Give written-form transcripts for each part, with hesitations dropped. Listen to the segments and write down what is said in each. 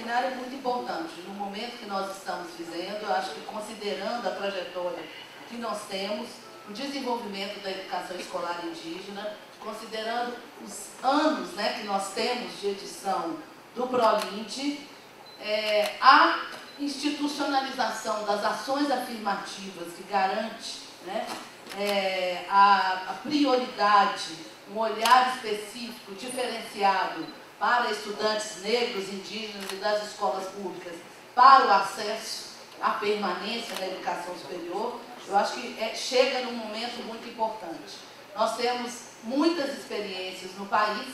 seminário é muito importante. No momento que nós estamos vivendo, eu acho que considerando a trajetória que nós temos, o desenvolvimento da educação escolar indígena, considerando os anos, né, que nós temos de edição do ProLIND, a institucionalização das ações afirmativas que garante, né, a prioridade, um olhar específico, diferenciado para estudantes negros, indígenas e das escolas públicas para o acesso à permanência na educação superior, eu acho que chega num momento muito importante. Nós temos muitas experiências no país,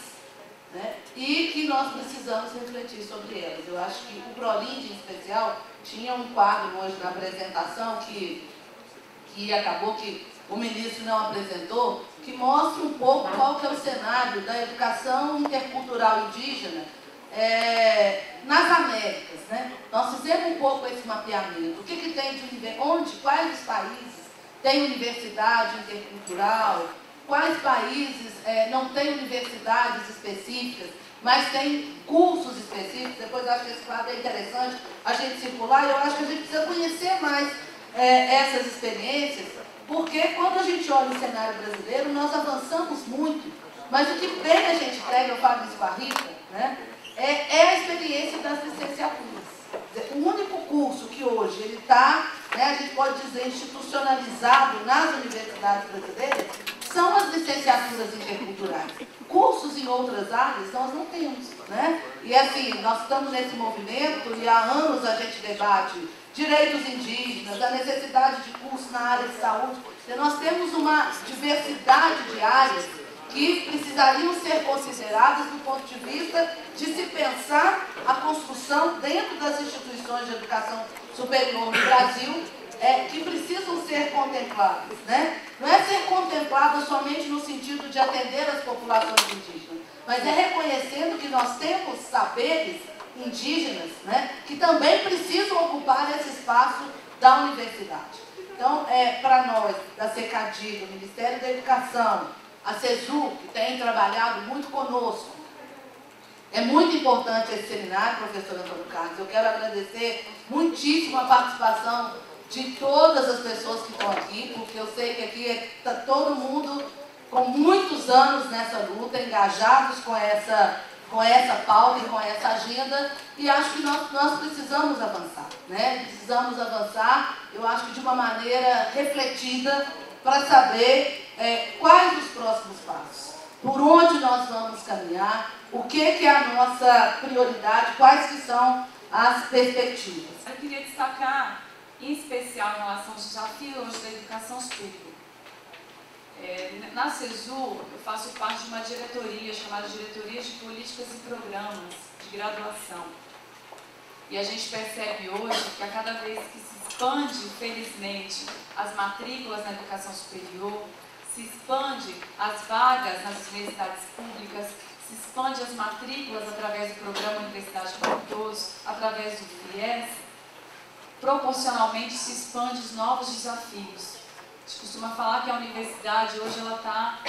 né, e que nós precisamos refletir sobre elas. Eu acho que o ProLIND, em especial, tinha um quadro hoje na apresentação que acabou que o ministro não apresentou, que mostra um pouco qual que é o cenário da educação intercultural indígena nas Américas, né? Nós fizemos um pouco esse mapeamento. O que tem de quais os países têm universidade intercultural, quais países não têm universidades específicas, mas têm cursos específicos. Depois eu acho que esse quadro é interessante a gente circular, e eu acho que a gente precisa conhecer mais essas experiências, porque quando a gente olha o cenário brasileiro, nós avançamos muito, mas o que bem a gente pega, eu falo isso com a Rita, né, é a experiência das licenciaturas. O único curso que hoje ele está, né, a gente pode dizer, institucionalizado nas universidades brasileiras, são as licenciaturas interculturais. Cursos em outras áreas nós não temos, né? E assim, nós estamos nesse movimento e há anos a gente debate direitos indígenas, a necessidade de curso na área de saúde. E nós temos uma diversidade de áreas que precisariam ser consideradas do ponto de vista de se pensar a construção dentro das instituições de educação superior no Brasil, que precisam ser contempladas, né? Não é ser contempladas somente no sentido de atender as populações indígenas, mas é reconhecendo que nós temos saberes indígenas, né, que também precisam ocupar esse espaço da universidade. Então, para nós, da CECADI, do Ministério da Educação, a CESU, que tem trabalhado muito conosco, é muito importante esse seminário, professor Antônio Carlos. Eu quero agradecer muitíssimo a participação de todas as pessoas que estão aqui, porque eu sei que aqui está todo mundo com muitos anos nessa luta, engajados com essa pauta e com essa agenda, e acho que nós precisamos avançar, né? Precisamos avançar, eu acho que de uma maneira refletida, para saber quais os próximos passos, por onde nós vamos caminhar, o que é a nossa prioridade, quais que são as perspectivas. Eu queria destacar, em especial em relação aos desafios da educação superior. Na CESU, eu faço parte de uma diretoria chamada Diretoria de Políticas e Programas de Graduação. E a gente percebe hoje que a cada vez que se expande, felizmente, as matrículas na educação superior, se expande as vagas nas universidades públicas, se expande as matrículas através do programa Universidade para Todos, através do FIES, proporcionalmente se expande os novos desafios. A gente costuma falar que a universidade hoje ela está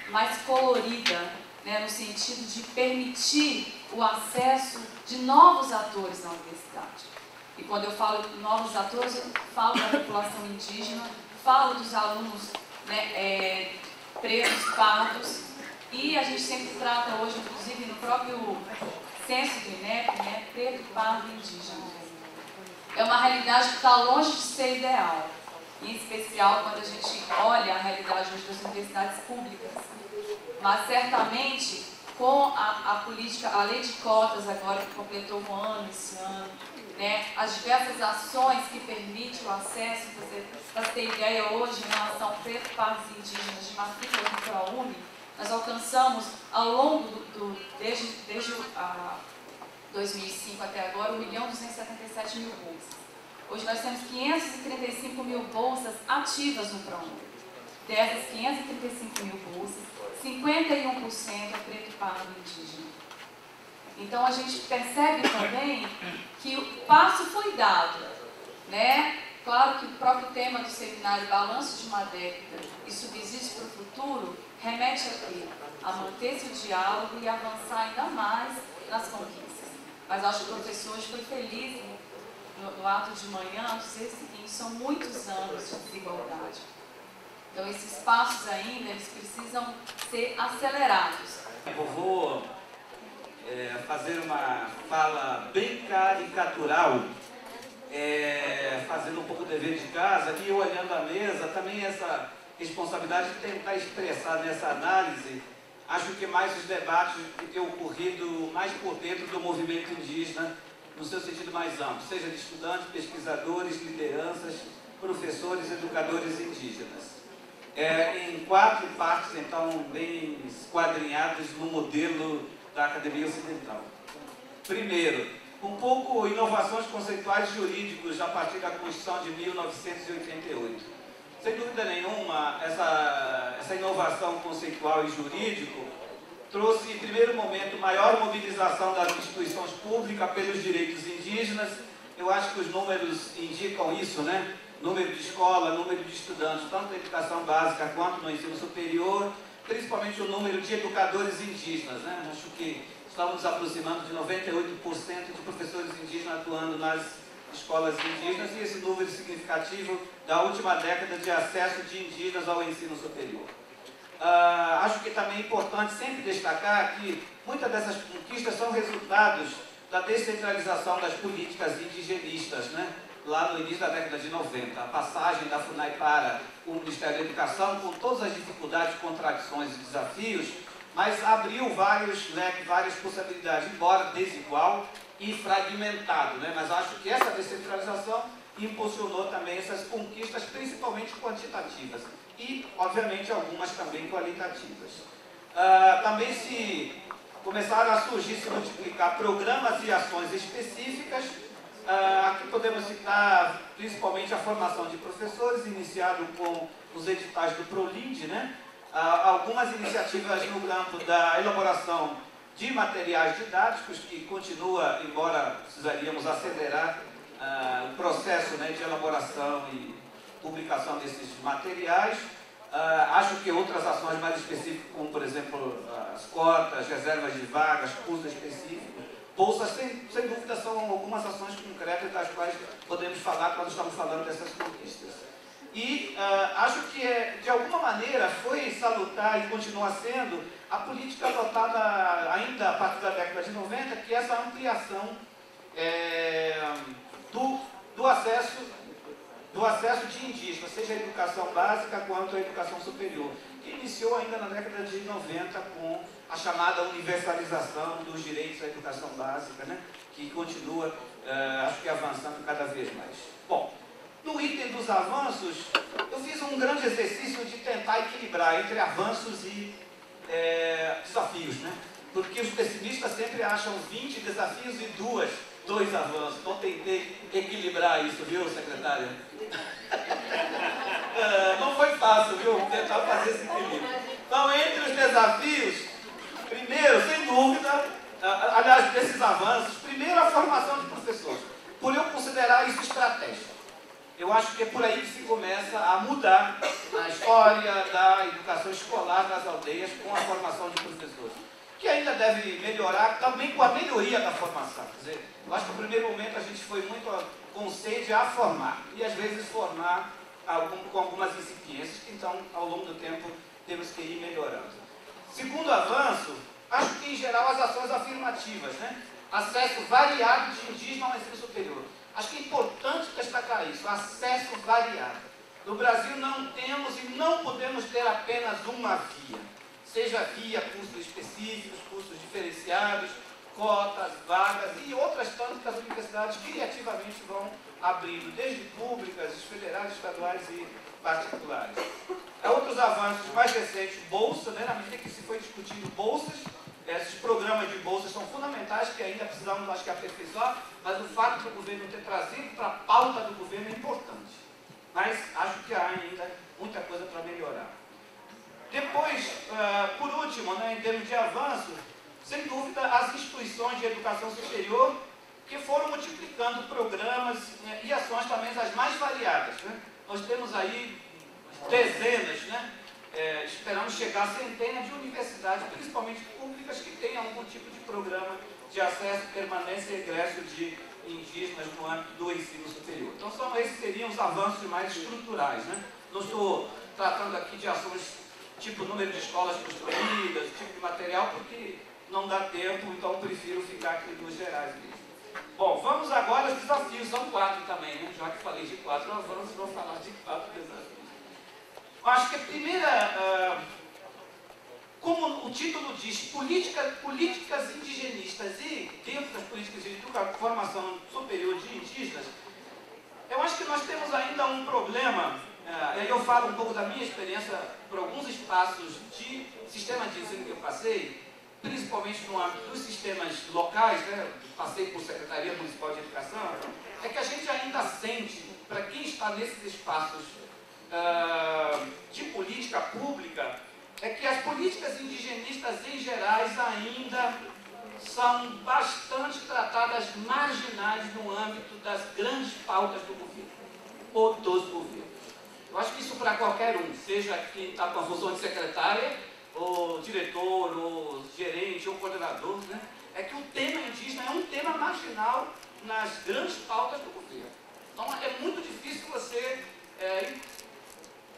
mais colorida, né, no sentido de permitir o acesso de novos atores na universidade. E quando eu falo de novos atores, eu falo da população indígena, falo dos alunos, né, pretos, pardos, e a gente sempre trata hoje, inclusive no próprio censo do INEP, né, preto, pardo e indígena. É uma realidade que está longe de ser ideal. Em especial quando a gente olha a realidade hoje das universidades públicas. Mas certamente, com a política, a lei de cotas agora que completou um ano esse ano, né, as diversas ações que permitem o acesso, para ter ideia, hoje em relação ao preto, pardos e indígenas de matrícula no ProUni, nós alcançamos ao longo desde 2005 até agora 1.277.000 bolsas. Hoje nós temos 535.000 bolsas ativas no ProUni. Dessas 535.000 bolsas, 51% é preto, pardo e indígena. Então a gente percebe também que o passo foi dado, né? Claro que o próprio tema do seminário, balanço de uma década e subsídios para o futuro, remete a quê? A manter-se o diálogo e avançar ainda mais nas conquistas. mas acho que o professor hoje foi feliz no ato de manhã dizer o seguinte: são muitos anos de desigualdade. Então esses passos ainda, eles precisam ser acelerados. Eu vou fazer uma fala bem caricatural, fazendo um pouco de dever de casa, e olhando a mesa, também essa responsabilidade de tentar expressar nessa análise, acho que mais os debates que têm ocorrido mais por dentro do movimento indígena, no seu sentido mais amplo, seja de estudantes, pesquisadores, lideranças, professores, educadores indígenas. Em 4 partes, então, bem esquadrinhadas no modelo da Academia Ocidental. Primeiro, um pouco inovações conceituais jurídicos a partir da Constituição de 1988. Sem dúvida nenhuma, essa inovação conceitual e jurídico trouxe, em primeiro momento, maior mobilização das instituições públicas pelos direitos indígenas. Eu acho que os números indicam isso, né? Número de escola, número de estudantes, tanto na educação básica quanto no ensino superior, principalmente o número de educadores indígenas, né? Acho que estamos nos aproximando de 98% de professores indígenas atuando nas escolas indígenas, e esse número significativo da última década de acesso de indígenas ao ensino superior. Acho que também é importante sempre destacar que muitas dessas conquistas são resultados da descentralização das políticas indigenistas, né? Lá no início da década de 90, a passagem da FUNAI para o Ministério da Educação, com todas as dificuldades, contradições e desafios, mas abriu vários leques, várias possibilidades, embora desigual e fragmentado, né? Mas acho que essa descentralização impulsionou também essas conquistas, principalmente quantitativas, e, obviamente, algumas também qualitativas. Também se começaram a surgir, se multiplicar programas e ações específicas. Aqui podemos citar principalmente a formação de professores, iniciado com os editais do ProLID, né? Algumas iniciativas no campo da elaboração de materiais didáticos, que continua, embora precisaríamos acelerar o processo, né, de elaboração e publicação desses materiais. Acho que outras ações mais específicas, como por exemplo as cotas, reservas de vagas, cursos específicos, bolsas, sem dúvida são algumas ações concretas das quais podemos falar quando estamos falando dessas conquistas. E acho que de alguma maneira foi salutar e continua sendo a política adotada ainda a partir da década de 90, que é essa ampliação do acesso de indígenas, seja a educação básica quanto a educação superior, que iniciou ainda na década de 90 com a chamada universalização dos direitos à educação básica, né? Que continua, acho que avançando cada vez mais. Bom, no item dos avanços, eu fiz um grande exercício de tentar equilibrar entre avanços e desafios, né? Porque os pessimistas sempre acham 20 desafios e dois avanços. Então tentei equilibrar isso, viu, secretária? Não foi fácil, viu? Tentar fazer esse equilíbrio. Então, entre os desafios, primeiro, sem dúvida, aliás, desses avanços, primeiro a formação de professores, por eu considerar isso estratégico. Eu acho que é por aí que se começa a mudar a história da educação escolar nas aldeias com a formação de professores, que ainda deve melhorar também com a melhoria da formação. Quer dizer, eu acho que no primeiro momento a gente foi muito com sede a formar, e às vezes formar com algumas incipiências, que então, ao longo do tempo, temos que ir melhorando. Segundo avanço, acho que em geral as ações afirmativas, né? Acesso variado de indígena ao ensino superior. Acho que é importante destacar isso, acesso variado. No Brasil não temos e não podemos ter apenas uma via, seja via cursos específicos, cursos diferenciados, cotas, vagas e outras tantas que as universidades criativamente vão abrindo, desde públicas, federais, estaduais e particulares. Outros avanços mais recentes, bolsa, né? Na medida que se foi discutindo bolsas, esses programas de bolsas são fundamentais, que ainda precisamos, acho que, aperfeiçoar, mas o fato do governo ter trazido para a pauta do governo é importante. Mas acho que há ainda muita coisa para melhorar. Depois, por último, né, em termos de avanço, sem dúvida, as instituições de educação superior que foram multiplicando programas, né, e ações também as mais variadas, né? Nós temos aí dezenas, né? Esperamos chegar a centenas de universidades, principalmente públicas, que têm algum tipo de programa de de acesso, permanência e egresso de indígenas no âmbito do ensino superior. Então, esses seriam os avanços mais estruturais, né? Não estou tratando aqui de ações tipo número de escolas construídas, tipo de material, porque não dá tempo, então prefiro ficar aqui nos gerais mesmo. Bom, vamos agora aos desafios, são 4 também, né? Já que falei de 4 avanços, vou falar de 4 desafios. Eu acho que a primeira, como o título diz, políticas indigenistas e dentro das políticas de formação superior de indígenas, eu acho que nós temos ainda um problema, e aí eu falo um pouco da minha experiência por alguns espaços de sistema de ensino que eu passei, principalmente no âmbito dos sistemas locais, né? Passei por Secretaria Municipal de Educação, é que a gente ainda sente, para quem está nesses espaços de política pública, é que as políticas indigenistas em gerais ainda são bastante tratadas marginais no âmbito das grandes pautas do governo, ou dos governos. Eu acho que isso para qualquer um, seja quem está com a função de secretária, ou diretor, ou gerente, ou coordenador, né? É que o tema indígena é um tema marginal nas grandes pautas do governo. Então é muito difícil você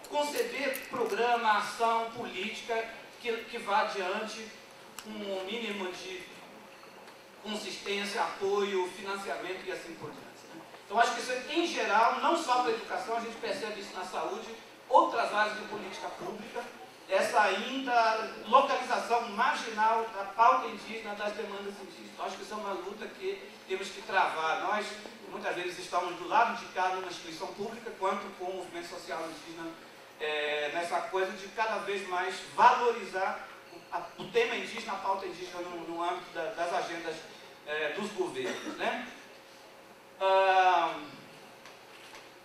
conceber programa, ação, política que vá adiante com um mínimo de consistência, apoio, financiamento e assim por diante, né? Então acho que isso em geral, não só para a educação, a gente percebe isso na saúde, outras áreas de política pública, essa ainda localização marginal da pauta indígena, das demandas indígenas. Então, acho que isso é uma luta que temos que travar. Nós, muitas vezes, estamos do lado de cá numa instituição pública, quanto com o movimento social indígena, nessa coisa de cada vez mais valorizar o tema indígena, a pauta indígena no âmbito das agendas dos governos, né?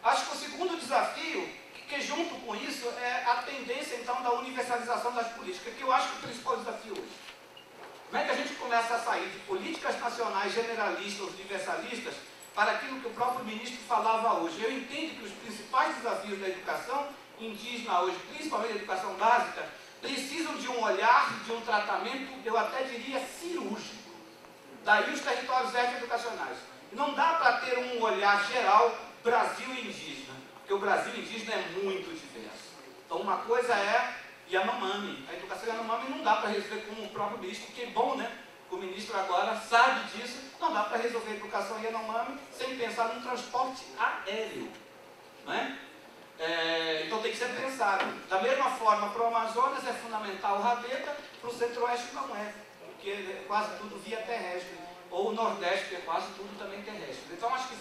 Acho que o segundo desafio, que junto com isso é a tendência então da universalização das políticas, que eu acho que é o principal desafio hoje. Como é que a gente começa a sair de políticas nacionais generalistas, universalistas, para aquilo que o próprio ministro falava hoje? Eu entendo que os principais desafios da educação indígena hoje, principalmente a educação básica, precisam de um olhar, de um tratamento, eu até diria cirúrgico. Daí os territórios educacionais. Não dá para ter um olhar geral Brasil indígena, porque o Brasil indígena é muito diverso. Então uma coisa é Yanomami, a educação Yanomami não dá para resolver como o próprio ministro, que é bom, né? O ministro agora sabe disso, não dá para resolver a educação Yanomami sem pensar num transporte aéreo, não é? Então tem que ser pensado. Da mesma forma, para o Amazonas é fundamental o rabeta, para o Centro-Oeste não é, porque é quase tudo via terrestre, ou o Nordeste, que é quase tudo também terrestre. Então acho que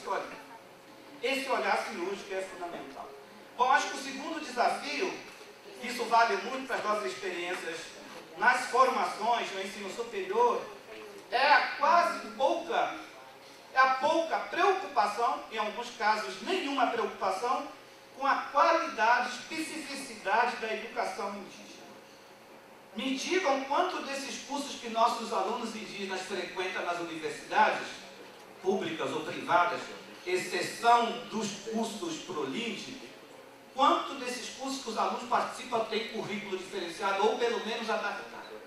esse olhar cirúrgico é fundamental. Bom, acho que o segundo desafio, isso vale muito para as nossas experiências nas formações, no ensino superior, é a pouca preocupação, em alguns casos nenhuma preocupação, com a qualidade e especificidade da educação indígena. Me digam quanto desses cursos que nossos alunos indígenas frequentam nas universidades, públicas ou privadas, exceção dos cursos ProLid, quanto desses cursos que os alunos participam tem currículo diferenciado ou pelo menos adaptado?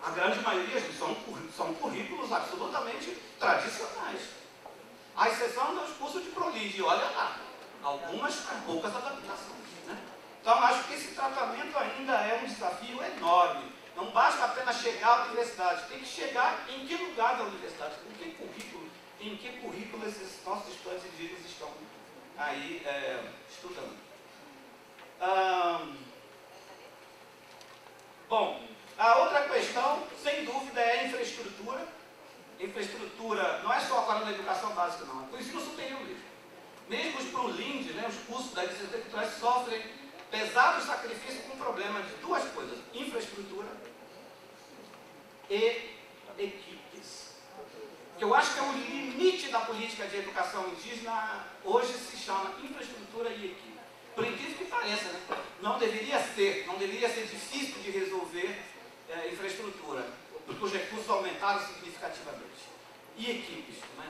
A grande maioria são currículos absolutamente tradicionais. A exceção dos cursos de ProLid, olha lá, algumas com poucas adaptações, né? Então acho que esse tratamento ainda é um desafio enorme. Não basta apenas chegar à universidade, tem que chegar em que lugar da universidade, em que currículo esses nossos estudantes indígenas estão aí estudando. Bom, a outra questão, sem dúvida, é a infraestrutura. Infraestrutura não é só agora na educação básica, não, é para o ensino superior mesmo. Mesmo os ProLid, né, os cursos da licenciatura culturais sofrem pesados sacrifícios com o problema de duas coisas: infraestrutura e equipes. Que eu acho que é o limite da política de educação indígena hoje se chama infraestrutura e equipe. Por incrível que pareça, né? Não deveria ser difícil de resolver infraestrutura, porque os recursos aumentaram significativamente. E equipes, né?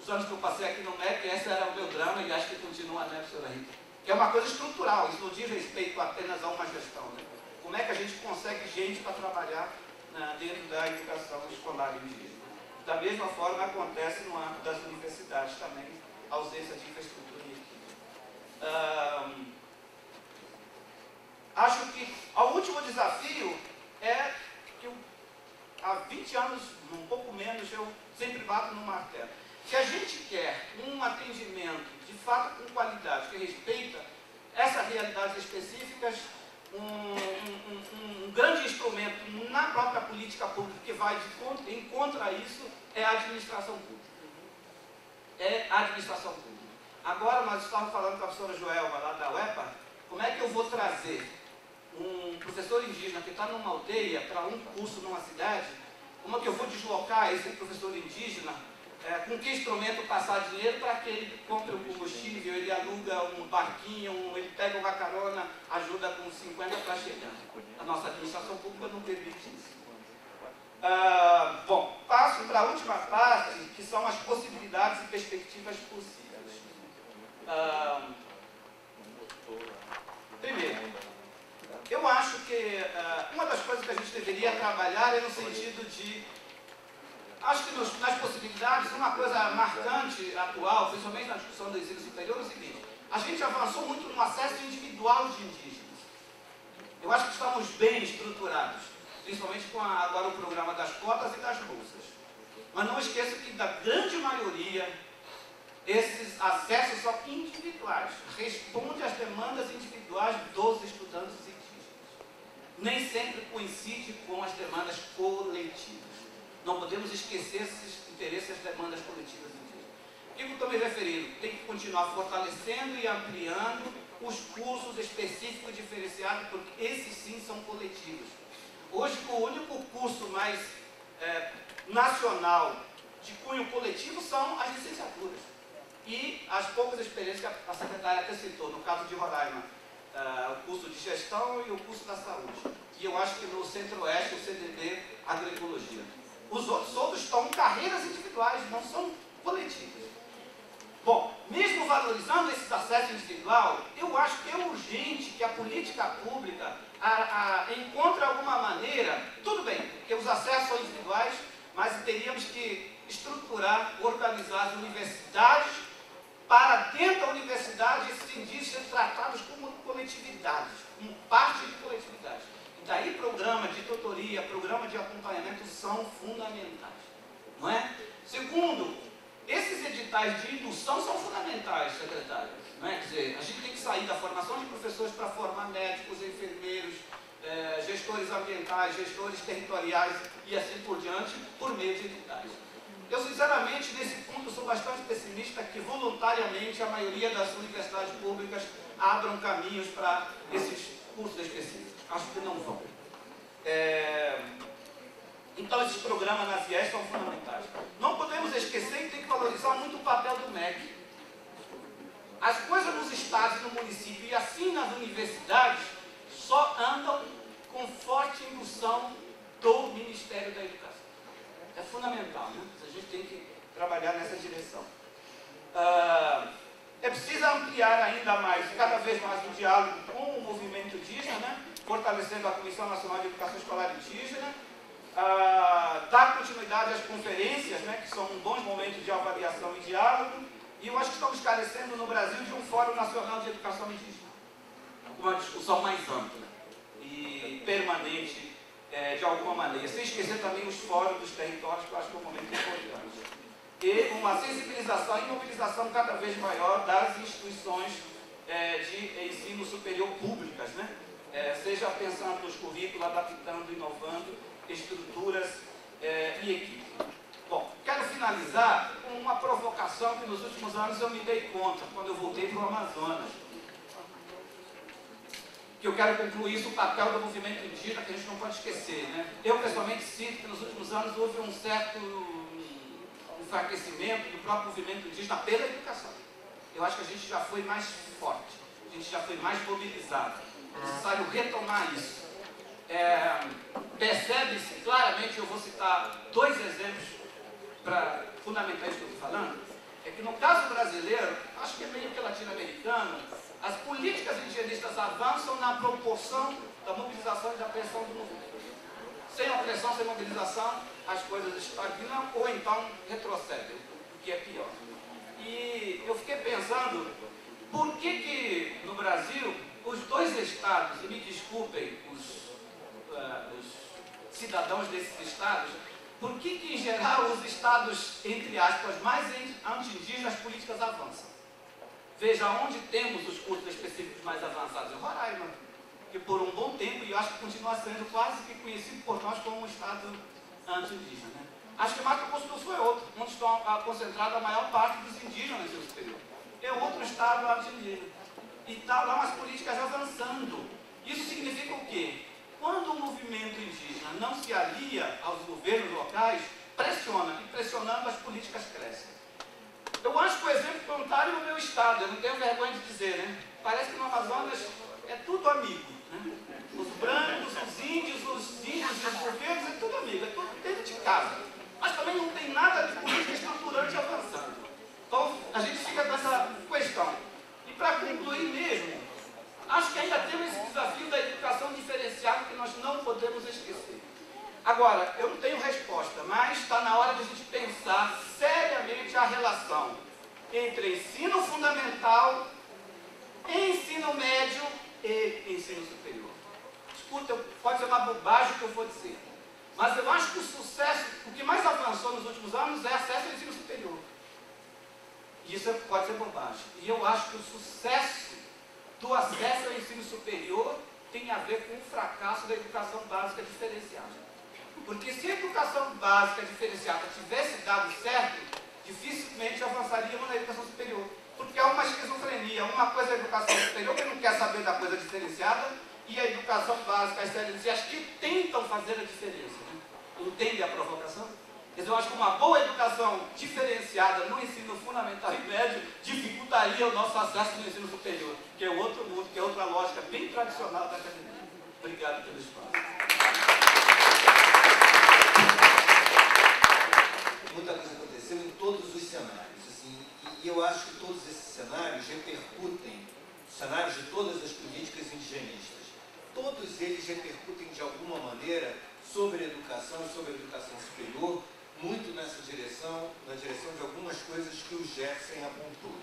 Os anos que eu passei aqui no MEC, esse era o meu drama e acho que continua, né, professora Rita? Que é uma coisa estrutural, isso não diz respeito apenas a uma gestão, né? Como é que a gente consegue gente para trabalhar dentro da educação escolar indígena. Da mesma forma acontece no âmbito das universidades também, a ausência de infraestrutura e equipe. Acho que o último desafio é que há 20 anos, um pouco menos, eu sempre bato no martelo. Se a gente quer um atendimento de fato com qualidade, que respeita essas realidades específicas, um grande instrumento na própria política pública que vai em contra a isso é a administração pública. É a administração pública. Agora nós estamos falando com a professora Joelma lá da UEPA, como é que eu vou trazer um professor indígena que está numa aldeia para um curso numa cidade, como é que eu vou deslocar esse professor indígena, com que instrumento passar dinheiro para que ele compre o combustível, ele aluga um barquinho, ele pega uma carona, ajuda com 50 para chegar. A nossa administração pública não permite isso. Bom, passo para a última parte, que são as possibilidades e perspectivas possíveis. Primeiro, eu acho que uma das coisas que a gente deveria trabalhar é no sentido de... Acho que nas possibilidades, uma coisa marcante, atual, principalmente na discussão do ensino superior, é o seguinte: a gente avançou muito no acesso individual de indígenas. Eu acho que estamos bem estruturados, principalmente com agora o programa das cotas e das bolsas. Mas não esqueça que, da grande maioria, esses acessos são individuais, respondem às demandas individuais dos estudantes indígenas. Nem sempre coincide com as demandas coletivas. Não podemos esquecer esses interesses e as demandas coletivas indígenas. O que eu estou me referindo? Tem que continuar fortalecendo e ampliando os cursos específicos diferenciados, porque esses sim são coletivos. Hoje, o único curso mais nacional de cunho coletivo são as licenciaturas. E as poucas experiências que a secretária até citou, no caso de Roraima, o curso de gestão e o curso da saúde. E eu acho que no Centro-Oeste, o CDB, agroecologia. Os outros todos estão em carreiras individuais, não são coletivas. Bom, mesmo valorizando esse acesso individual, eu acho que é urgente que a política pública encontre alguma maneira, tudo bem, porque os acessos são individuais, mas teríamos que estruturar, organizar as universidades para, dentro da universidade, esses indígenas tratados como coletividades, como parte de coletividades. E daí programa de tutoria, programa de acompanhamento são fundamentais, não é? Segundo, esses editais de indução são fundamentais, secretário. Não é? Quer dizer, a gente tem que sair da formação de professores para formar médicos, enfermeiros, gestores ambientais, gestores territoriais e assim por diante, por meio de editais. Eu, sinceramente, nesse ponto, sou bastante pessimista que, voluntariamente, a maioria das universidades públicas abram caminhos para esses cursos específicos. Acho que não vão. Então, esses programas nas IES são fundamentais. Não podemos esquecer e tem que valorizar muito o papel do MEC. As coisas nos estados e no município, e assim nas universidades, só andam com forte indução do Ministério da Educação. É fundamental, né? A gente tem que trabalhar nessa direção. É preciso ampliar ainda mais, cada vez mais, o diálogo com o movimento indígena, né? Fortalecendo a Comissão Nacional de Educação Escolar Indígena, dar continuidade às conferências, né? Que são bons momentos de avaliação e diálogo, e eu acho que estamos carecendo no Brasil de um Fórum Nacional de Educação Indígena, uma discussão mais ampla e permanente, de alguma maneira, sem esquecer também os fóruns dos territórios, que eu acho que é um momento importante. E uma sensibilização e mobilização cada vez maior das instituições de ensino superior públicas, né? Seja pensando nos currículos, adaptando, inovando, estruturas e equipe. Bom, quero finalizar com uma provocação que nos últimos anos eu me dei conta, quando eu voltei para o Amazonas. Que eu quero concluir isso, o papel do movimento indígena, que a gente não pode esquecer, né? Eu, pessoalmente, sinto que nos últimos anos houve um certo enfraquecimento do próprio movimento indígena pela educação. Eu acho que a gente já foi mais forte, a gente já foi mais mobilizado. É necessário retomar isso. Percebe-se claramente, eu vou citar 2 exemplos para fundamentar isso que eu estou falando, é que no caso brasileiro, acho que é meio que latino-americano, as políticas indigenistas avançam na proporção da mobilização e da pressão do movimento. sem opressão, sem mobilização, as coisas estagnam ou então retrocedem, o que é pior. E eu fiquei pensando, por que no Brasil, os dois estados, e me desculpem os cidadãos desses estados, por que em geral os estados, entre aspas, mais anti-indígenas, as políticas avançam? Veja, onde temos os cursos específicos mais avançados? Em Roraima, que por um bom tempo, e eu acho que continua sendo quase que conhecido por nós como um estado anti-indígena. Né? Acho que Mato Grosso do Sul é outro, onde estão concentrada a maior parte dos indígenas no ensino superior. É outro estado anti-indígena. E está lá umas políticas avançando. Isso significa o quê? Quando o movimento indígena não se alia aos governos locais, pressiona, e pressionando as políticas crescem. Eu acho que o exemplo contrário é o meu estado, eu não tenho vergonha de dizer, né? Parece que no Amazonas é tudo amigo, né? Os brancos, os índios e os governos, é tudo amigo, é tudo dentro de casa. Mas também não tem nada de política estruturante avançando. Então, a gente fica com essa questão. E para concluir mesmo, acho que ainda temos esse desafio da educação diferenciada que nós não podemos esquecer. Agora, eu não tenho resposta, mas está na hora de a gente pensar seriamente a relação entre ensino fundamental, ensino médio e ensino superior. Escuta, pode ser uma bobagem o que eu vou dizer, mas eu acho que o sucesso, o que mais avançou nos últimos anos é acesso ao ensino superior. E isso pode ser bobagem. E eu acho que o sucesso do acesso ao ensino superior tem a ver com o fracasso da educação básica diferenciada. Porque se a educação básica diferenciada tivesse dado certo, dificilmente avançaríamos na educação superior. Porque há uma esquizofrenia. Uma coisa é a educação superior, que não quer saber da coisa diferenciada, e a educação básica, as CLTs, que tentam fazer a diferença. Né? Entende a provocação? Quer dizer, eu acho que uma boa educação diferenciada no ensino fundamental e médio dificultaria o nosso acesso no ensino superior, que é outro mundo, que é outra lógica bem tradicional da academia. Obrigado pelo espaço. Muita coisa aconteceu em todos os cenários, assim, e eu acho que todos esses cenários repercutem, cenários de todas as políticas indigenistas, todos eles repercutem de alguma maneira sobre a educação e sobre a educação superior, muito nessa direção, na direção de algumas coisas que o Gerson apontou.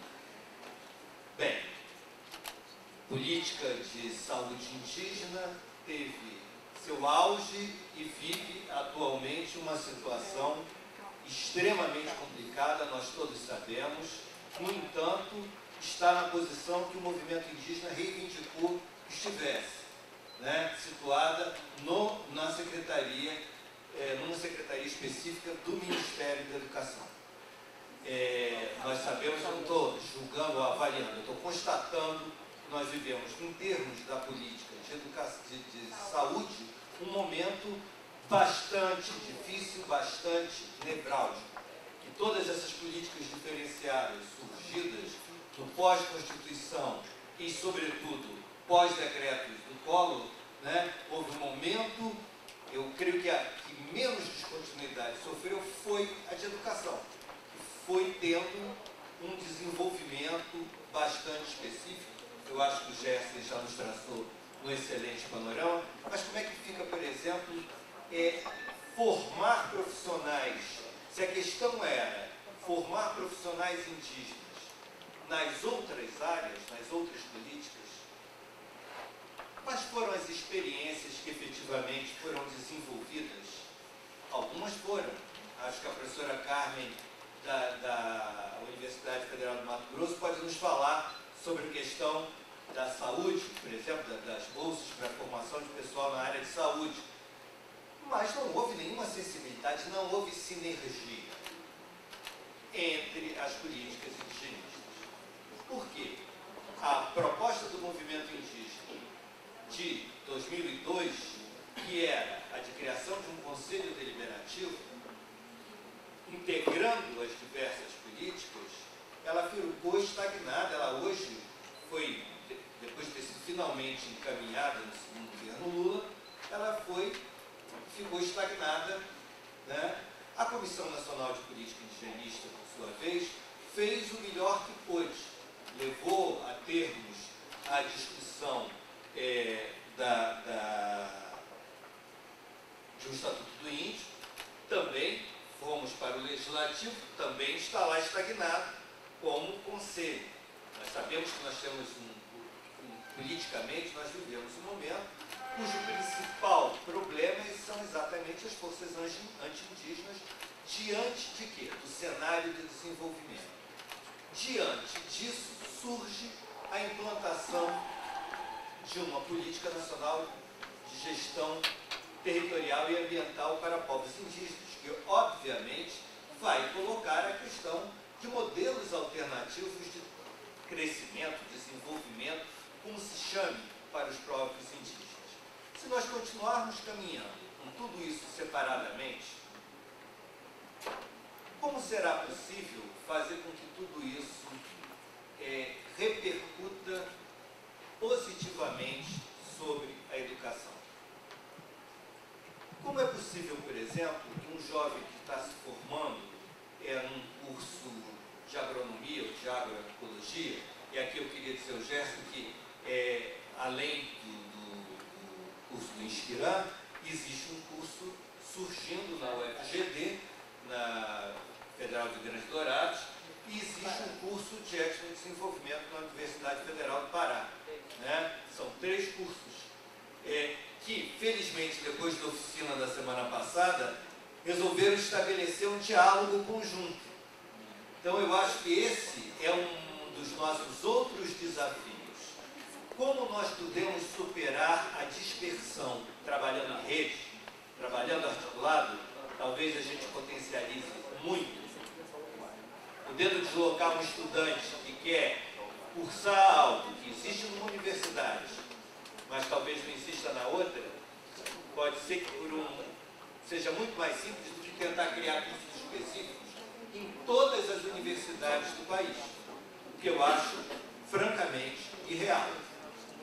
Bem, política de saúde indígena teve seu auge e vive atualmente uma situação extremamente complicada, nós todos sabemos. No entanto, está na posição que o movimento indígena reivindicou que estivesse, né, situada na secretaria, numa secretaria específica do Ministério da Educação. Nós sabemos, eu não estou julgando ou avaliando, eu estou constatando que nós vivemos, em termos da política de saúde, um momento bastante difícil, bastante nevrálgico. Que todas essas políticas diferenciadas, surgidas no pós-Constituição e, sobretudo, pós-decretos do Collor, né, houve um momento, eu creio que a que menos descontinuidade sofreu foi a de educação, que foi tendo um desenvolvimento bastante específico. Eu acho que o Gerson já nos traçou um excelente panorama, mas como é que fica, por exemplo, formar profissionais? Se a questão era formar profissionais indígenas nas outras áreas, nas outras políticas, quais foram as experiências que efetivamente foram desenvolvidas? Algumas foram. Acho que a professora Carmen, da Universidade Federal do Mato Grosso, pode nos falar sobre a questão da saúde, por exemplo, das bolsas para a formação de pessoal na área de saúde. Mas não houve nenhuma sensibilidade, não houve sinergia entre as políticas indigenistas. Por quê? A proposta do movimento indígena de 2002, que era a de criação de um conselho deliberativo, integrando as diversas políticas, ela ficou estagnada. Ela hoje foi, depois de ter sido finalmente encaminhada no segundo governo Lula, ela ficou estagnada, né? A Comissão Nacional de Política Indigenista, por sua vez, fez o melhor que pôde, levou a termos a discussão de de um Estatuto do Índio, também fomos para o Legislativo, também está lá estagnado como conselho. Nós sabemos que nós temos politicamente, nós vivemos um momento cujo principal problema são exatamente as forças anti-indígenas diante de quê? Do cenário de desenvolvimento. Diante disso surge a implantação de uma política nacional de gestão territorial e ambiental para povos indígenas, que obviamente vai colocar a questão de modelos alternativos de crescimento, desenvolvimento, como se chame, para os próprios indígenas. Se nós continuarmos caminhando com tudo isso separadamente, como será possível fazer com que tudo isso repercuta positivamente sobre a educação? Como é possível, por exemplo, que um jovem que está se formando num curso de agronomia ou de agroecologia, e aqui eu queria dizer ao Gerson que, além do curso do Inspirã, existe um curso surgindo na UFGD, na Federal de Grande Dourados, e existe um curso de ética e desenvolvimento na Universidade Federal do Pará. Né? São 3 cursos que, felizmente, depois da oficina da semana passada, resolveram estabelecer um diálogo conjunto. Então, eu acho que esse é um dos nossos outros desafios. Como nós podemos superar a dispersão, trabalhando em rede, trabalhando articulado, talvez a gente potencialize muito. Podendo deslocar um estudante que quer cursar algo que existe numa universidade, mas talvez não exista na outra, pode ser que seja muito mais simples do que tentar criar cursos específicos em todas as universidades do país, o que eu acho, francamente, irreal.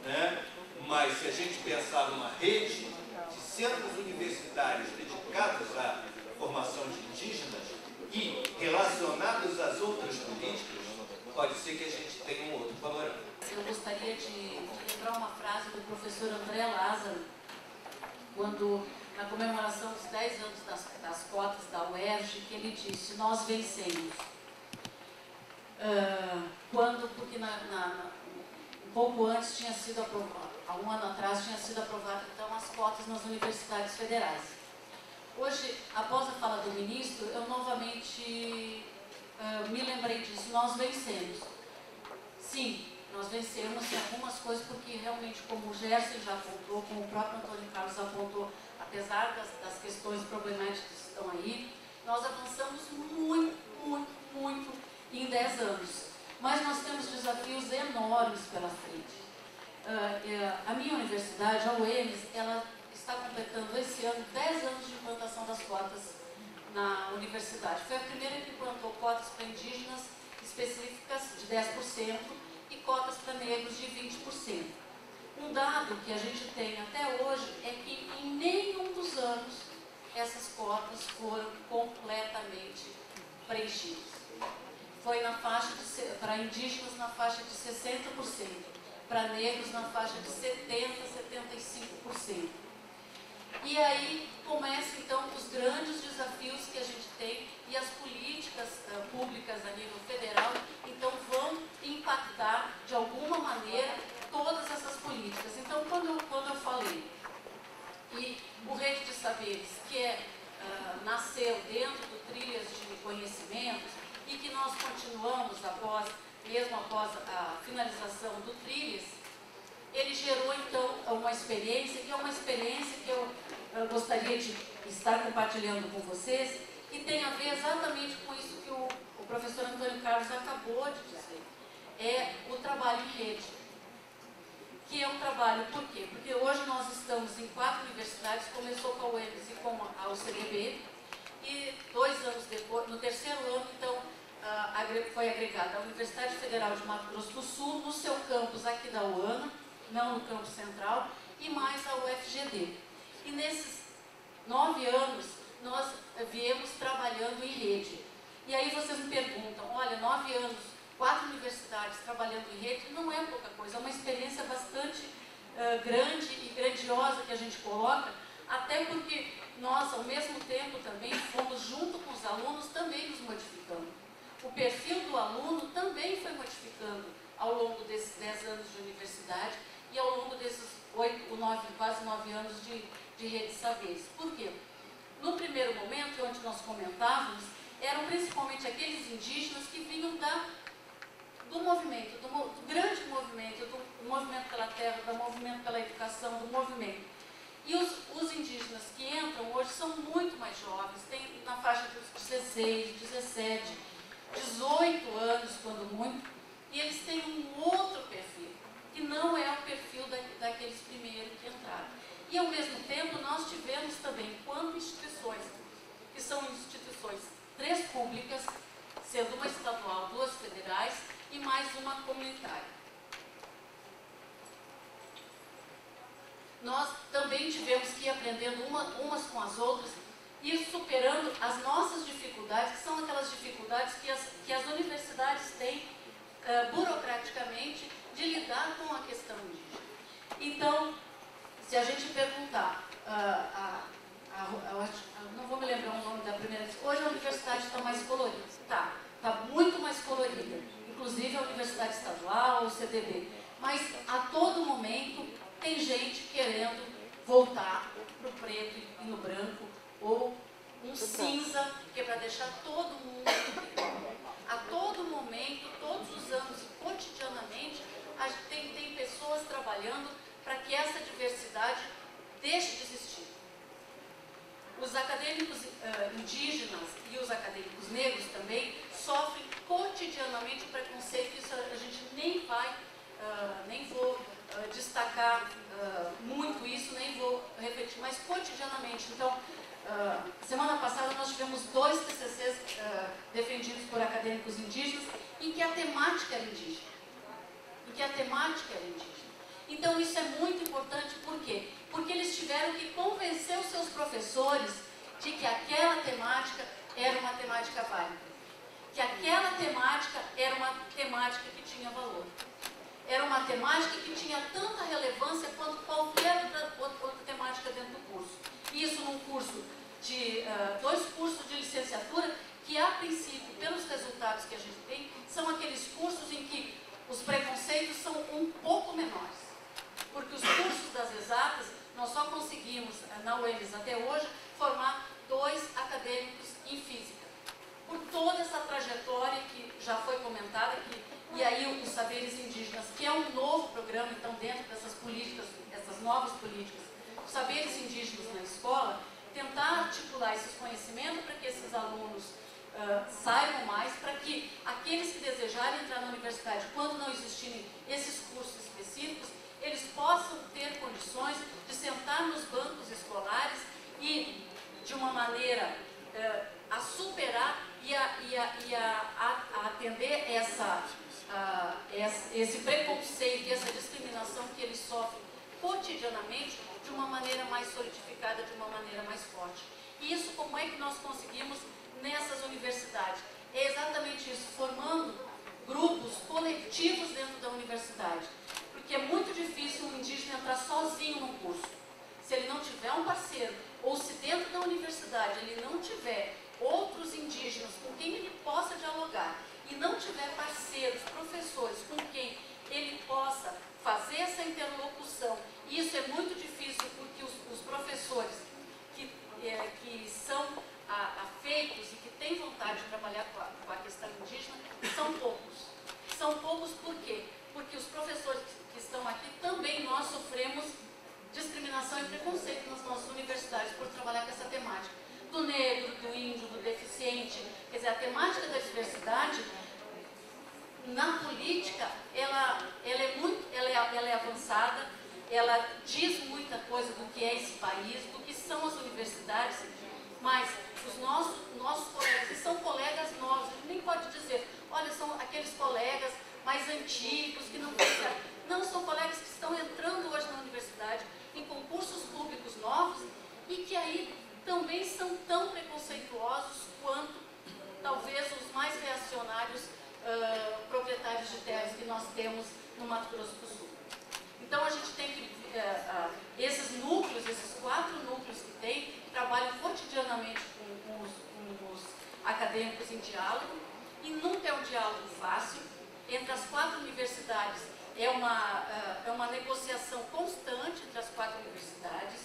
Né? Mas se a gente pensar numa rede de centros universitários dedicados à formação de indígenas e relacionados às outras políticas, pode ser que a gente tenha um outro panorama. Eu gostaria de lembrar uma frase do professor André Lázaro, quando, na comemoração dos 10 anos das cotas da UERJ, que ele disse: nós vencemos. Porque um pouco antes tinha sido aprovado, há um ano atrás tinha sido aprovado então as cotas nas universidades federais. Hoje, após a fala do ministro, eu novamente me lembrei disso, nós vencemos. Sim, nós vencemos em algumas coisas, porque realmente, como o Gerson já apontou, como o próprio Antônio Carlos apontou, apesar das questões problemáticas que estão aí, nós avançamos muito, muito, muito em 10 anos. Mas nós temos desafios enormes pela frente. A minha universidade, a UEMS, ela está completando esse ano 10 anos de implantação das cotas na universidade. Foi a primeira que implantou cotas para indígenas específicas de 10% e cotas para negros de 20%. Um dado que a gente tem até hoje é que em nenhum dos anos essas cotas foram completamente preenchidas. Foi na faixa para indígenas na faixa de 60%, para negros na faixa de 70%, 75%. E aí começam então os grandes desafios que a gente tem, e as políticas públicas a nível federal então vão impactar de alguma maneira todas essas políticas. Então quando eu falei, e o Rede de Saberes, que nasceu dentro do Trilhas de Conhecimentos, e que nós continuamos mesmo após a finalização do Trilhas, ele gerou então uma experiência, que é uma experiência que eu gostaria de estar compartilhando com vocês, que tem a ver exatamente com isso que o professor Antônio Carlos acabou de dizer. É o trabalho em rede. Que é um trabalho, por quê? Porque hoje nós estamos em 4 universidades, começou com a UEMS e com a UCDB, e 2 anos depois, no 3º ano, então, foi agregada a Universidade Federal de Mato Grosso do Sul, no seu campus aqui da UANA, não no campus central, e mais a UFGD. E nesses 9 anos, nós viemos trabalhando em rede. E aí vocês me perguntam, olha, 9 anos, 4 universidades trabalhando em rede, não é pouca coisa, é uma experiência bastante grande e grandiosa que a gente coloca, até porque nós, ao mesmo tempo, também fomos, junto com os alunos, também nos modificando. O perfil do aluno também foi modificando ao longo desses 10 anos de universidade e ao longo desses quase 9 anos de Rede Saberes. Por quê? No primeiro momento, onde nós comentávamos, eram principalmente aqueles indígenas que vinham do movimento, do grande movimento, do movimento pela terra, do movimento pela educação, do movimento. E os indígenas que entram hoje são muito mais jovens, têm na faixa dos 16, 17, 18 anos, quando muito, e eles têm um outro perfil, que não é o perfil daqueles primeiros que entraram. E, ao mesmo tempo, nós tivemos também, quanto instituições, que são instituições 3 públicas, sendo uma estadual, 2 federais e mais uma comunitária. Nós também tivemos que ir aprendendo umas com as outras e superando as nossas dificuldades, que são aquelas dificuldades que as universidades têm burocraticamente de lidar com a questão indígena. Então, se a gente perguntar, não vou me lembrar o nome da primeira vez, hoje a universidade está mais colorida, está muito mais colorida, inclusive a Universidade Estadual, o CDB, mas a todo momento tem gente querendo voltar para o preto e no branco, ou um cinza, que é para deixar todo mundo igual. A todo momento, todos os anos, cotidianamente, tem pessoas trabalhando para que essa diversidade deixe de existir. Os acadêmicos indígenas e os acadêmicos negros também sofrem cotidianamente preconceito, isso a gente nem vou destacar muito isso, nem vou repetir, mas cotidianamente. Então, semana passada nós tivemos 2 TCCs defendidos por acadêmicos indígenas em que a temática era indígena. Então isso é muito importante, por quê? Porque eles tiveram que convencer os seus professores de que aquela temática era uma temática válida, que aquela temática era uma temática que tinha valor. Era uma temática que tinha tanta relevância quanto qualquer outra temática dentro do curso. Isso num curso de 2 cursos de licenciatura que, a princípio, pelos resultados que a gente tem, são aqueles cursos em que os preconceitos são um pouco menores. Porque os cursos das exatas, nós só conseguimos, na UEMS até hoje, formar 2 acadêmicos em física. Por toda essa trajetória que já foi comentada aqui, e aí os saberes indígenas, que é um novo programa, então, dentro dessas políticas, essas novas políticas, os saberes indígenas na escola, tentar articular esses conhecimentos para que esses alunos saibam mais, para que aqueles que desejarem entrar na universidade, quando não existirem esses cursos específicos, eles possam ter condições de sentar nos bancos escolares e, de uma maneira a superar e a atender esse preconceito e essa discriminação que eles sofrem cotidianamente de uma maneira mais solidificada, de uma maneira mais forte. E isso, como é que nós conseguimos nessas universidades? É exatamente isso, formando grupos coletivos dentro da universidade. Porque é muito difícil um indígena entrar sozinho no curso. Se ele não tiver um parceiro, ou se dentro da universidade ele não tiver outros indígenas com quem ele possa dialogar, e não tiver parceiros, professores com quem ele possa fazer essa interlocução, isso é muito difícil porque os professores que são afeitos e que têm vontade de trabalhar com a questão indígena são poucos. São poucos por quê? Porque os professores que estão aqui também nós sofremos discriminação e preconceito nas nossas universidades por trabalhar com essa temática. Do negro, do índio, do deficiente. Quer dizer, a temática da diversidade, na política, ela é avançada, ela diz muita coisa do que é esse país, do que são as universidades, mas os nossos colegas, e são colegas novos, a gente nem pode dizer, olha, são aqueles colegas mais antigos, que não fizeram. Não, são colegas que estão entrando hoje na universidade em concursos públicos novos e que aí também são tão preconceituosos quanto talvez os mais reacionários proprietários de terras que nós temos no Mato Grosso do Sul. Então a gente tem que, esses núcleos, esses 4 núcleos que tem, trabalham cotidianamente com os acadêmicos em diálogo, e nunca é um diálogo fácil. Entre as 4 universidades é uma negociação constante entre as 4 universidades,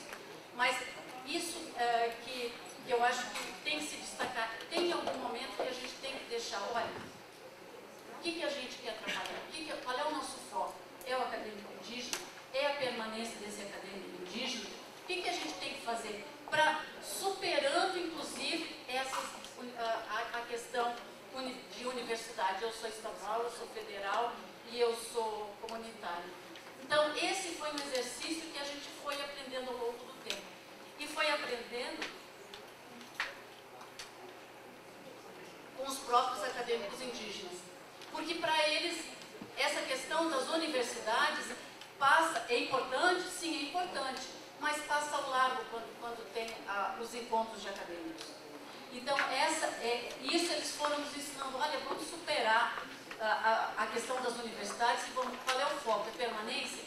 mas isso que eu acho que tem que se destacar. Tem algum momento que a gente tem que deixar, olha, o que a gente quer trabalhar? Qual é o nosso foco? É o acadêmico indígena? É a permanência desse acadêmico indígena? O que a gente tem que fazer para, superando inclusive a questão de universidade? Eu sou estadual, eu sou federal e eu sou comunitário. Então, esse foi um exercício que a gente foi aprendendo ao longo do tempo. E foi aprendendo com os próprios acadêmicos indígenas. Porque para eles, essa questão das universidades é importante, sim, é importante, mas passa ao largo quando tem os encontros de acadêmicos. Então, isso eles foram nos ensinando, olha, vamos superar a questão das universidades e qual é o foco? É permanência?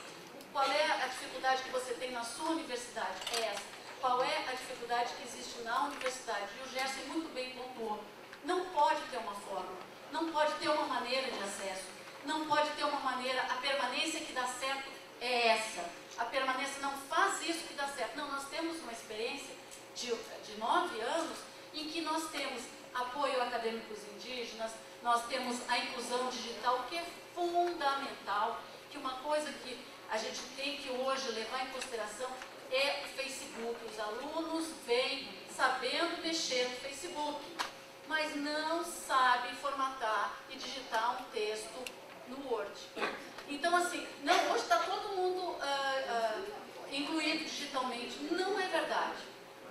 Qual é a dificuldade que você tem na sua universidade? É essa. Qual é a dificuldade que existe na universidade? E o Gerson muito bem pontuou. Não pode ter uma fórmula, não pode ter uma maneira de acesso, não pode ter uma maneira, a permanência que dá certo é essa. A permanência não faz isso que dá certo. Não, nós temos uma experiência de 9 anos em que nós temos apoio a acadêmicos indígenas, nós temos a inclusão digital, que é fundamental, que uma coisa que a gente tem que hoje levar em consideração é o Facebook. Os alunos vêm sabendo mexer no Facebook, mas não sabem formatar e digitar um texto no Word. Então, assim, não, hoje está todo mundo incluído digitalmente. Não é verdade.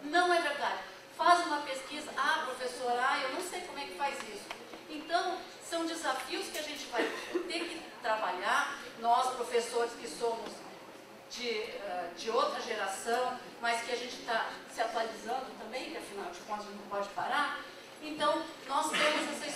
Não é verdade. Faz uma pesquisa, professora, eu não sei como é que faz isso. Então, são desafios que a gente vai ter que trabalhar, nós, professores que somos de outra geração, mas que a gente está se atualizando também, que afinal de contas não pode parar. Então, nós temos essa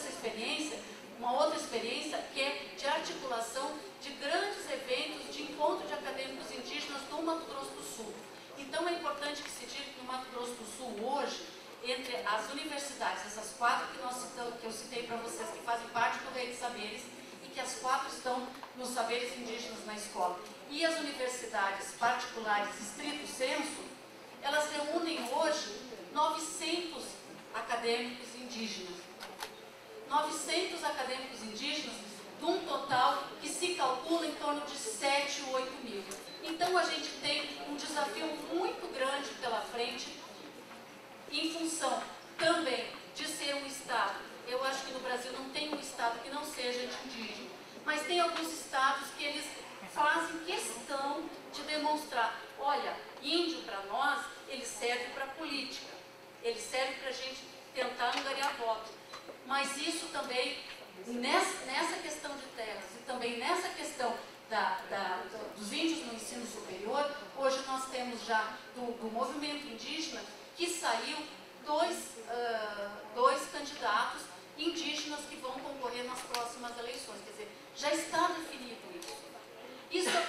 experiência, uma outra experiência que é de articulação de grandes eventos de encontro de acadêmicos indígenas do Mato Grosso do Sul. Então, é importante que se diga que no Mato Grosso do Sul, hoje, entre as universidades, essas 4 que eu citei para vocês, que fazem parte do Rede Saberes, e que as 4 estão nos saberes indígenas na escola, e as universidades particulares, estrito senso, elas reúnem hoje 900 acadêmicos indígenas. 900 acadêmicos indígenas, de um total que se calcula em torno de 7 ou 8 mil. Então, a gente tem um desafio muito grande pela frente, em função também de ser um Estado. Eu acho que no Brasil não tem um Estado que não seja indígena, mas tem alguns Estados que eles fazem questão de demonstrar, olha, índio para nós, ele serve para política, ele serve para a gente tentar angariar voto. Mas isso também, nessa questão de terras e também nessa questão dos índios no ensino superior, hoje nós temos já do movimento indígena que saiu dois candidatos indígenas que vão concorrer nas próximas eleições. Quer dizer, já está definido isso.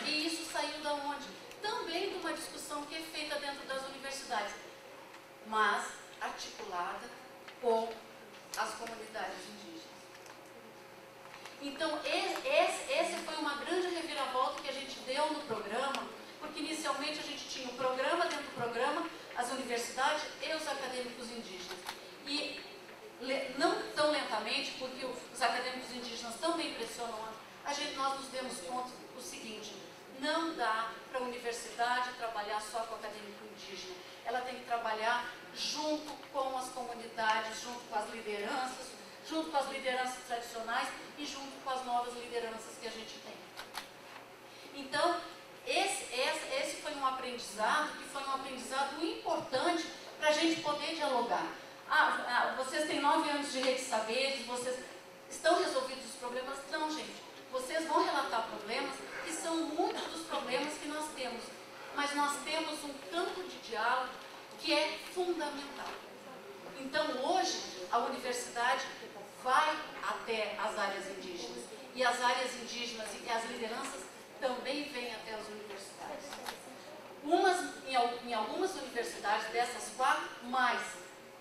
E isso saiu da onde? Também de uma discussão que é feita dentro das universidades, mas articulada com as comunidades indígenas. Então, essa foi uma grande reviravolta que a gente deu no programa, porque inicialmente a gente tinha um programa dentro do programa, as universidades e os acadêmicos indígenas. E não tão lentamente, porque os acadêmicos indígenas também pressionam nós nos demos conta do seguinte: não dá para a universidade trabalhar só com o acadêmico indígena. Ela tem que trabalhar junto com as comunidades, junto com as lideranças, junto com as lideranças tradicionais e junto com as novas lideranças que a gente tem. Então, esse foi um aprendizado, que foi um aprendizado importante para a gente poder dialogar. Vocês têm 9 anos de Rede Saberes, vocês estão resolvidos os problemas? Não, gente. Vocês vão relatar problemas que são muitos dos problemas que nós temos. Mas nós temos um campo de diálogo que é fundamental. Então, hoje, a universidade vai até as áreas indígenas. E as áreas indígenas e as lideranças também vem até as universidades. Em algumas universidades, dessas 4, mais,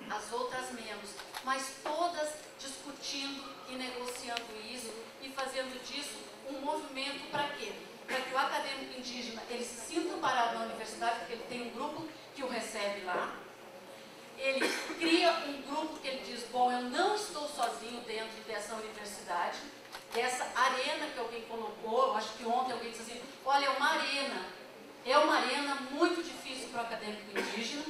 as outras menos, mas todas discutindo e negociando isso e fazendo disso um movimento para quê? Para que o acadêmico indígena ele se sinta parado na universidade, porque ele tem um grupo que o recebe lá. Ele cria um grupo que ele diz, bom, eu não estou sozinho dentro dessa universidade, dessa arena que alguém colocou. Eu acho que ontem alguém disse assim, olha, é uma arena muito difícil para o acadêmico indígena.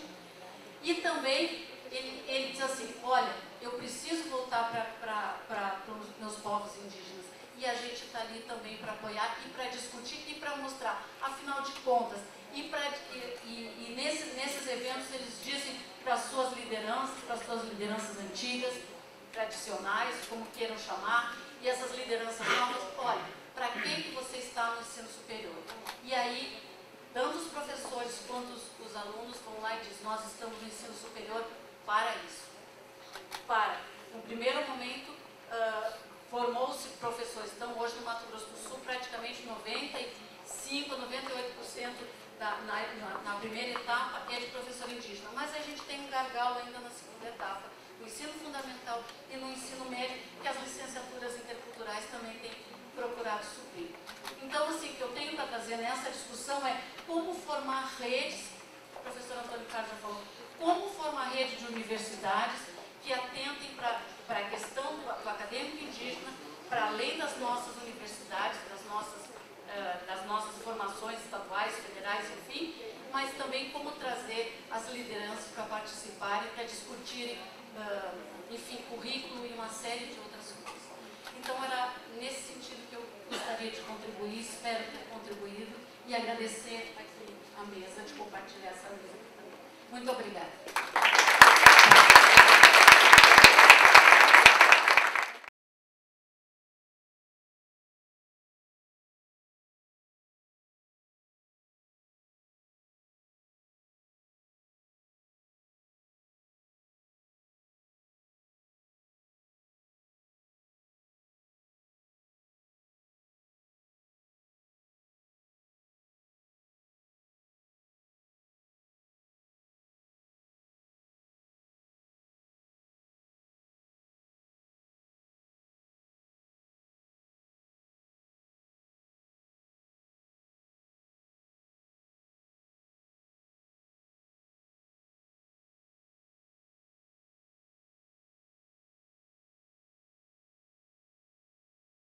E também ele diz assim, olha, eu preciso voltar para os meus povos indígenas. E a gente está ali também para apoiar e para discutir e para mostrar, afinal de contas. E nesses eventos eles dizem para as suas lideranças antigas, tradicionais, como queiram chamar, e essas lideranças novas, olha, para que você está no ensino superior? E aí, tanto os professores quanto os alunos vão lá e dizem, nós estamos no ensino superior para isso. No primeiro momento, formou-se professores. Então, hoje no Mato Grosso do Sul, praticamente 95%, 98% na primeira etapa é de professor indígena. Mas a gente tem um gargalo ainda na segunda etapa, no ensino fundamental e no ensino médio, que as licenciaturas interculturais também têm procurado suprir. Então, assim, o que eu tenho para trazer nessa discussão é como formar redes, o professor Antônio Carlos já falou, como formar rede de universidades que atentem para a questão do acadêmico indígena, para além das nossas universidades, das nossas formações estaduais, federais, enfim, mas também como trazer as lideranças para participarem, para discutirem, enfim, currículo e uma série de outras coisas. Então, era nesse sentido que eu gostaria de contribuir, espero ter contribuído e agradecer aqui a mesa, de compartilhar essa mesa aqui também. Muito obrigada.